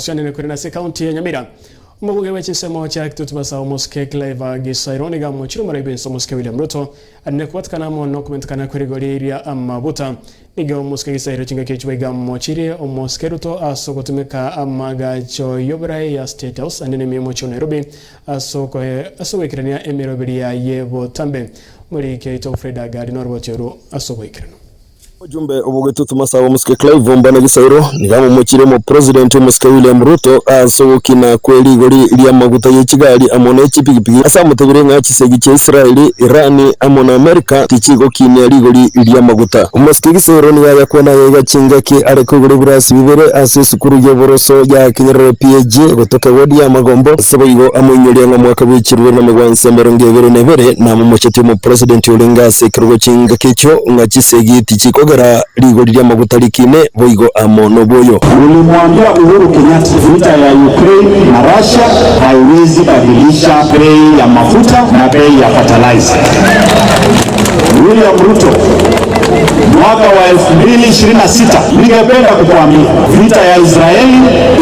Sianine kurina se county ya Nyamira. Umubuge w'ekisemo kya kitutubasa omuske Clive Gisaironi ga muchiro marebe somuske William Ruto anne kwatkana mo no kumentkana kurigori ria amabuta niga omuske Gisairo chinga kichwe ga muchire omuske Ruto asogotumeka amaga cho yobrai ya State House anene memo cho Nairobi asogwekirania emirobiri ya yebo tambe muri keito Freda Gadi Norwachero asogwekirana. Ujumbe ubugitutu wa muske Clive Mbana Gisairo nigamu muchire mu president muske William Ruto asogokina kweli gori iri amaguta y'Kigali amone chipigipigi asa mutebere nka kisegi cya Israel Iran amona America tikigo kinye ari gori iri amaguta muske Gisairo ni yakona yega chingake ariko gori burasi bibere asisukuru y'Boroso ya Kinyarere PG gotoka wodi ya Magombo sabayigo amunyuriye nka mwaka w'ikirwe na mugwanse mberongevere nebere na mu muchete mu president ulenga sekirgo chingake cyo nka kisegi tikiko rigori rya magutarikine boigo amono boyo. Ulimwambia Uhuru Kenyatta vita ya Ukraine na Russia haiwezi badilisha bei ya mafuta na bei ya fertilizer. William Ruto mwaka wa 2026 ningependa kukuambia vita ya Israeli,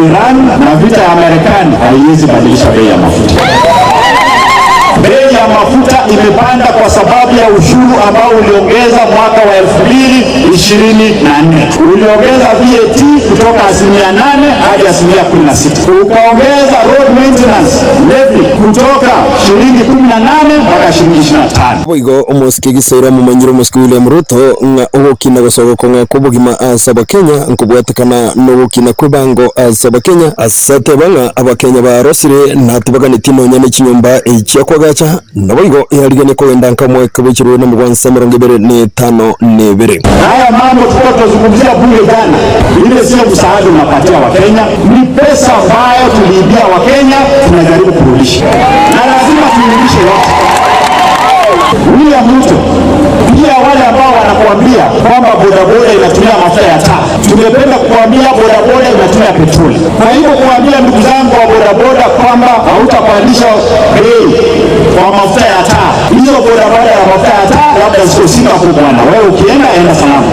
Iran na vita ya Marekani haiwezi badilisha bei ya mafuta. Bei ya mafuta imepanda kwa sababu ya ushuru ambao uliongeza mwaka wa 2024. Uliongeza VAT kutoka 8% hadi 16%. Ukaongeza road maintenance levy kutoka shilingi 18 mpaka shilingi 25. Boigo omuske Gisairo mu manyiro muske William Ruto nga ogokina gosogoko nga kubugima asaba Kenya nkubwatakana no gokina kwebango asaba Kenya asate banga abakenya barosire natubagane tino nyane kinyomba ekyakwa gacha naboigo yarigane ko ndanka mwe kabikiro na mugwansa merongebere ne 5 haya mambo tutazungumzia bunge jana ile sio msaada unapatia wa Kenya ni pesa ambayo tuliibia wa Kenya tunajaribu kurudisha na lazima turudishe yote. William Ruto pia wale ambao wanakuambia kwamba bodaboda inatumia mafuta ya taa, tungependa kukuambia bodaboda inatumia petroli. Kwa hivyo kuambia ndugu zangu wa bodaboda kwamba hautapandisha bei kwa mafuta ya taa, hizo bodaboda ya mafuta ya taa labda zikosika kwa bwana, wewe ukienda enda salama.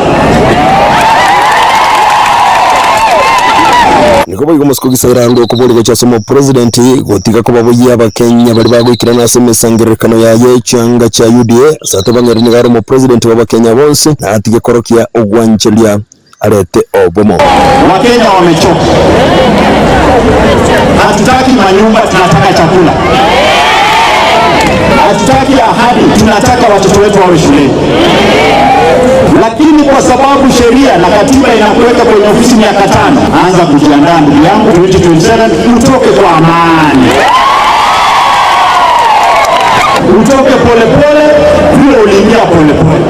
Nikobo muske Gisairo ngo kubulego cyasomo president gotika ko babuye abakenya bari bagwikira nasome sangirekano yaye cyanga cya UDA satobangari ni garo mu president w'abakenya bonse natige korokia ogwanchelia arete obomo. Wakenya wamechoka. Hatutaki manyumba, tunataka chakula. Hatutaki ahadi, tunataka watoto wetu wawe shuleni. Lakini kwa sababu sheria na katiba inakuweka kwenye ofisi miaka 5, anza kujiandaa ndugu yangu 2027 utoke kwa amani. Utoke pole pole, vile uliingia pole pole.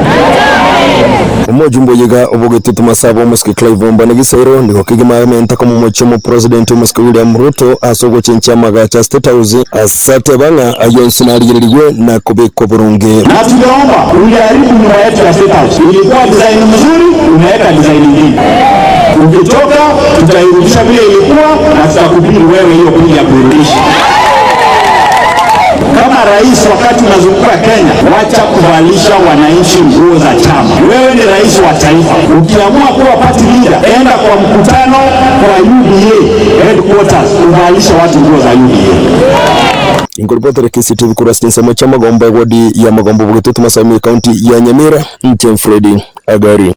Umujumbo yega obugitutu masabo muske Clive Mbana Gisairo ndiko kigima menta ko mu president muske William Ruto asogo chencha magacha State House asate banga ayonsinarigirigwe na kubeko burunge. Na tunaomba ujaribu nyumba yetu ya State House. Ilikuwa design nzuri, unaweka design nyingine. Ukitoka tutairudisha vile ilikuwa na tutakubiri wewe hiyo bili ya kurudisha. Kama rais wakati unazunguka Kenya, wacha kuvalisha wananchi nguo za chama. Wewe ni rais wa taifa. Ukiamua kuwa party leader, enda kwa mkutano kwa UDA headquarters, uvalisha watu nguo za UDA. Ingolipota KCTV kurastinsa mo chama Magombo wodi ya Magombo bugitutu masami county ya Nyamira Mchem Fredi Agari.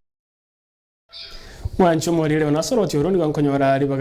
Mwancho morire onasoro tioroni gankonyora